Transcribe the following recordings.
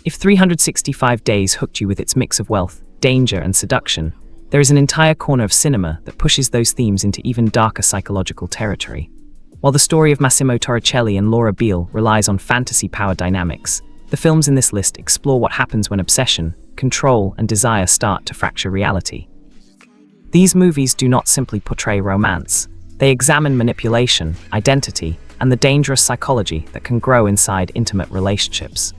If 365 Days hooked you with its mix of wealth, danger, and seduction, there is an entire corner of cinema that pushes those themes into even darker psychological territory. While the story of Massimo Torricelli and Laura Beale relies on fantasy power dynamics, the films in this list explore what happens when obsession, control, and desire start to fracture reality. These movies do not simply portray romance. They examine manipulation, identity, and the dangerous psychology that can grow inside intimate relationships.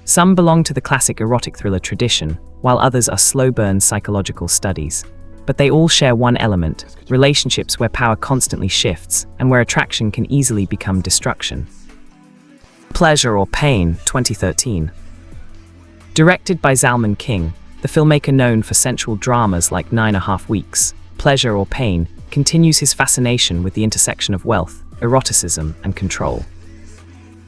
Some belong to the classic erotic thriller tradition, while others are slow-burn psychological studies. But they all share one element: relationships where power constantly shifts and where attraction can easily become destruction. Pleasure or Pain, 2013. Directed by Zalman King, the filmmaker known for sensual dramas like 9.5 Weeks, Pleasure or Pain continues his fascination with the intersection of wealth, eroticism, and control.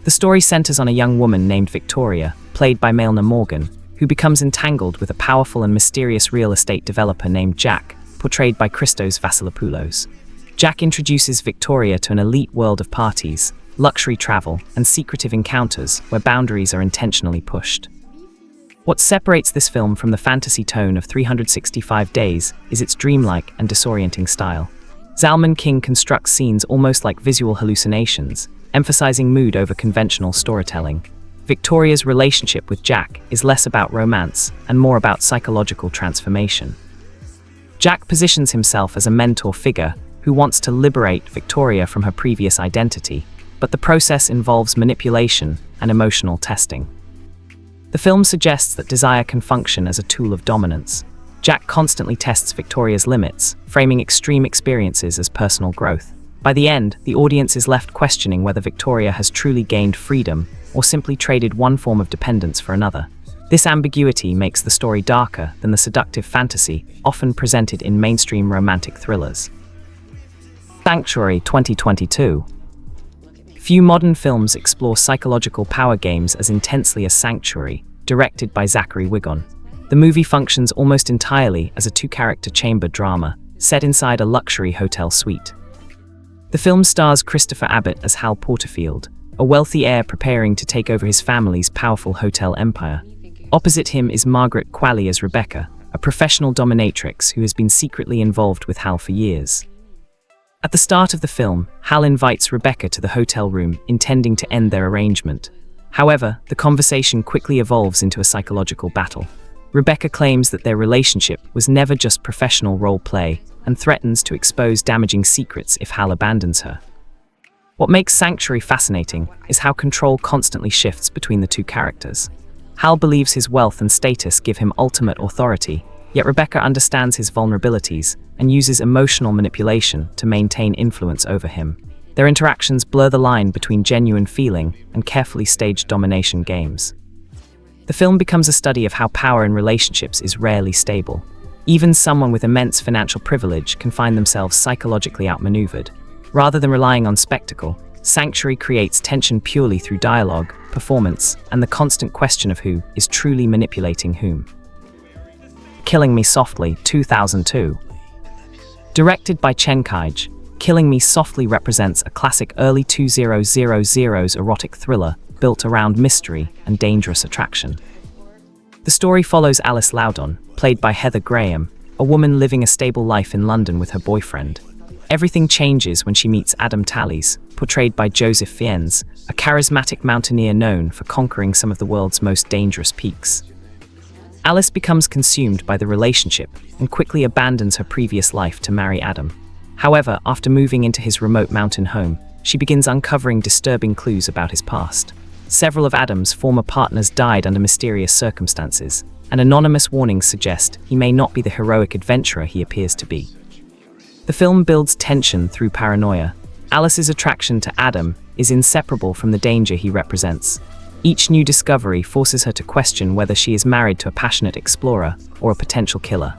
The story centers on a young woman named Victoria, played by Mailna Morgan, who becomes entangled with a powerful and mysterious real estate developer named Jack, portrayed by Christos Vasilopoulos. Jack introduces Victoria to an elite world of parties, luxury travel, and secretive encounters where boundaries are intentionally pushed. What separates this film from the fantasy tone of 365 Days is its dreamlike and disorienting style. Zalman King constructs scenes almost like visual hallucinations, emphasizing mood over conventional storytelling. Victoria's relationship with Jack is less about romance and more about psychological transformation. Jack positions himself as a mentor figure who wants to liberate Victoria from her previous identity, but the process involves manipulation and emotional testing. The film suggests that desire can function as a tool of dominance. Jack constantly tests Victoria's limits, framing extreme experiences as personal growth. By the end, the audience is left questioning whether Victoria has truly gained freedom or simply traded one form of dependence for another. This ambiguity makes the story darker than the seductive fantasy often presented in mainstream romantic thrillers. Sanctuary, 2022. Few modern films explore psychological power games as intensely as Sanctuary, directed by Zachary Wigon. The movie functions almost entirely as a two-character chamber drama, set inside a luxury hotel suite. The film stars Christopher Abbott as Hal Porterfield, a wealthy heir preparing to take over his family's powerful hotel empire. Opposite him is Margaret Qualley as Rebecca, a professional dominatrix who has been secretly involved with Hal for years. At the start of the film, Hal invites Rebecca to the hotel room, intending to end their arrangement. However, the conversation quickly evolves into a psychological battle. Rebecca claims that their relationship was never just professional role play and threatens to expose damaging secrets if Hal abandons her. What makes Sanctuary fascinating is how control constantly shifts between the two characters. Hal believes his wealth and status give him ultimate authority, yet Rebecca understands his vulnerabilities and uses emotional manipulation to maintain influence over him. Their interactions blur the line between genuine feeling and carefully staged domination games. The film becomes a study of how power in relationships is rarely stable. Even someone with immense financial privilege can find themselves psychologically outmaneuvered. Rather than relying on spectacle, Sanctuary creates tension purely through dialogue, performance, and the constant question of who is truly manipulating whom. Killing Me Softly, 2002. Directed by Chen Kaige, Killing Me Softly represents a classic early 2000s erotic thriller built around mystery and dangerous attraction. The story follows Alice Loudon, played by Heather Graham, a woman living a stable life in London with her boyfriend. Everything changes when she meets Adam Tallis, portrayed by Joseph Fiennes, a charismatic mountaineer known for conquering some of the world's most dangerous peaks. Alice becomes consumed by the relationship and quickly abandons her previous life to marry Adam. However, after moving into his remote mountain home, she begins uncovering disturbing clues about his past. Several of Adam's former partners died under mysterious circumstances, and anonymous warnings suggest he may not be the heroic adventurer he appears to be. The film builds tension through paranoia. Alice's attraction to Adam is inseparable from the danger he represents. Each new discovery forces her to question whether she is married to a passionate explorer or a potential killer.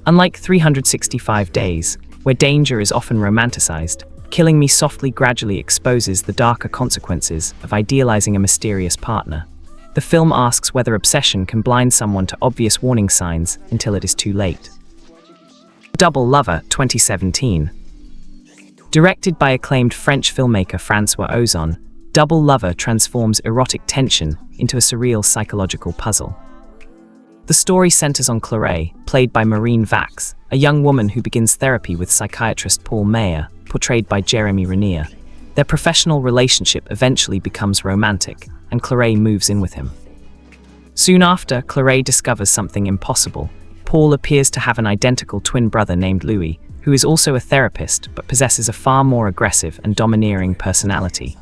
Unlike 365 Days, where danger is often romanticized, Killing Me Softly gradually exposes the darker consequences of idealizing a mysterious partner. The film asks whether obsession can blind someone to obvious warning signs until it is too late. Double Lover, 2017. Directed by acclaimed French filmmaker François Ozon, double lover transforms erotic tension into a surreal psychological puzzle. The story centers on Claire, played by Maureen Vax, a young woman who begins therapy with psychiatrist Paul Mayer, portrayed by Jeremy Renner. Their professional relationship eventually becomes romantic, and Claire moves in with him. Soon after, Claire discovers something impossible. Paul appears to have an identical twin brother named Louis, who is also a therapist but possesses a far more aggressive and domineering personality.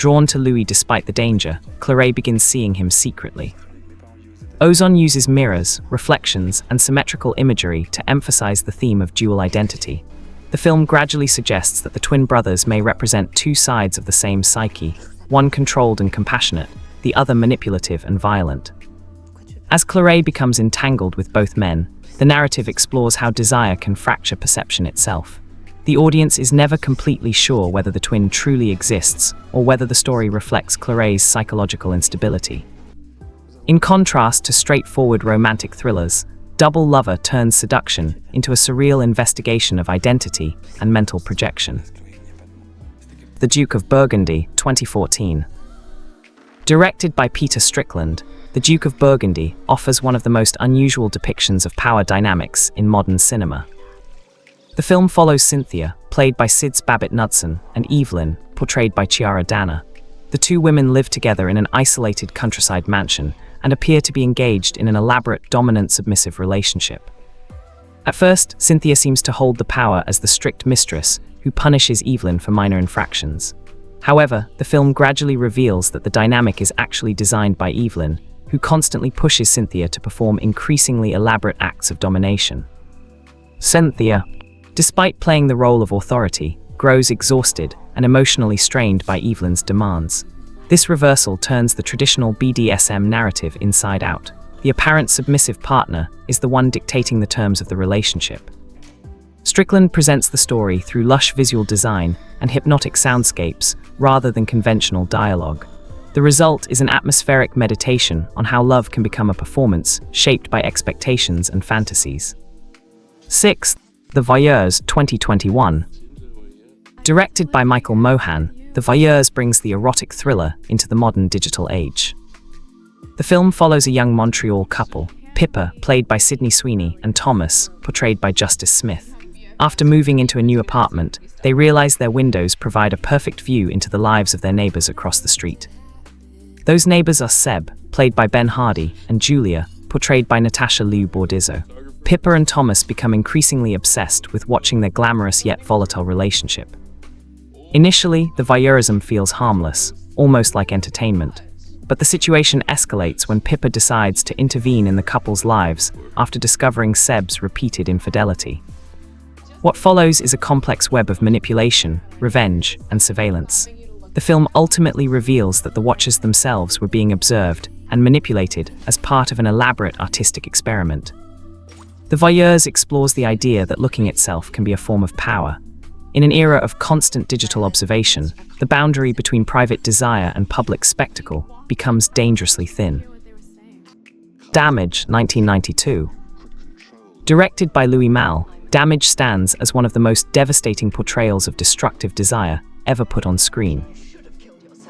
Drawn to Louis despite the danger, Claire begins seeing him secretly. Ozon uses mirrors, reflections, and symmetrical imagery to emphasize the theme of dual identity. The film gradually suggests that the twin brothers may represent two sides of the same psyche, one controlled and compassionate, the other manipulative and violent. As Claire becomes entangled with both men, the narrative explores how desire can fracture perception itself. The audience is never completely sure whether the twin truly exists or whether the story reflects Claire's psychological instability. In contrast to straightforward romantic thrillers, Double Lover turns seduction into a surreal investigation of identity and mental projection. The Duke of Burgundy, 2014. Directed by Peter Strickland, The Duke of Burgundy offers one of the most unusual depictions of power dynamics in modern cinema. The film follows Cynthia, played by Sid's Babbitt Knudsen, and Evelyn, portrayed by Chiara Dana. The two women live together in an isolated countryside mansion and appear to be engaged in an elaborate dominant-submissive relationship. At first, Cynthia seems to hold the power as the strict mistress who punishes Evelyn for minor infractions. However, the film gradually reveals that the dynamic is actually designed by Evelyn, who constantly pushes Cynthia to perform increasingly elaborate acts of domination. Cynthia, despite playing the role of authority, grows exhausted and emotionally strained by Evelyn's demands. This reversal turns the traditional BDSM narrative inside out. The apparent submissive partner is the one dictating the terms of the relationship. Strickland presents the story through lush visual design and hypnotic soundscapes rather than conventional dialogue. The result is an atmospheric meditation on how love can become a performance shaped by expectations and fantasies. 6th, The Voyeurs, 2021. Directed by Michael Mohan, The Voyeurs brings the erotic thriller into the modern digital age. The film follows a young Montreal couple, Pippa, played by Sydney Sweeney, and Thomas, portrayed by Justice Smith. After moving into a new apartment, they realize their windows provide a perfect view into the lives of their neighbors across the street. Those neighbors are Seb, played by Ben Hardy, and Julia, portrayed by Natasha Liu Bordizzo. Pippa and Thomas become increasingly obsessed with watching their glamorous yet volatile relationship. Initially, the voyeurism feels harmless, almost like entertainment. But the situation escalates when Pippa decides to intervene in the couple's lives after discovering Seb's repeated infidelity. What follows is a complex web of manipulation, revenge, and surveillance. The film ultimately reveals that the watchers themselves were being observed and manipulated as part of an elaborate artistic experiment. The Voyeurs explores the idea that looking itself can be a form of power. In an era of constant digital observation, the boundary between private desire and public spectacle becomes dangerously thin. Damage, 1992. Directed by Louis Malle, Damage stands as one of the most devastating portrayals of destructive desire ever put on screen.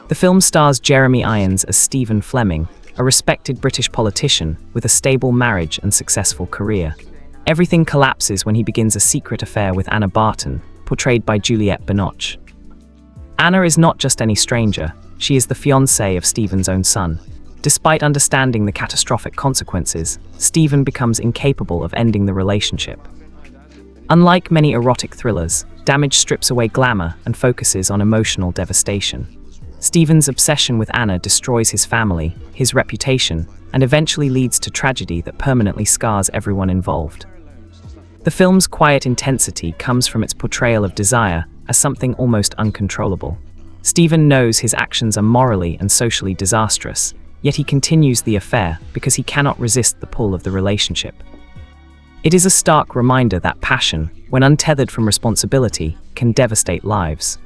The film stars Jeremy Irons as Stephen Fleming, a respected British politician with a stable marriage and successful career. Everything collapses when he begins a secret affair with Anna Barton, portrayed by Juliette Binoche. Anna is not just any stranger, she is the fiancée of Stephen's own son. Despite understanding the catastrophic consequences, Stephen becomes incapable of ending the relationship. Unlike many erotic thrillers, Damage strips away glamour and focuses on emotional devastation. Stephen's obsession with Anna destroys his family, his reputation, and eventually leads to tragedy that permanently scars everyone involved. The film's quiet intensity comes from its portrayal of desire as something almost uncontrollable. Stephen knows his actions are morally and socially disastrous, yet he continues the affair because he cannot resist the pull of the relationship. It is a stark reminder that passion, when untethered from responsibility, can devastate lives.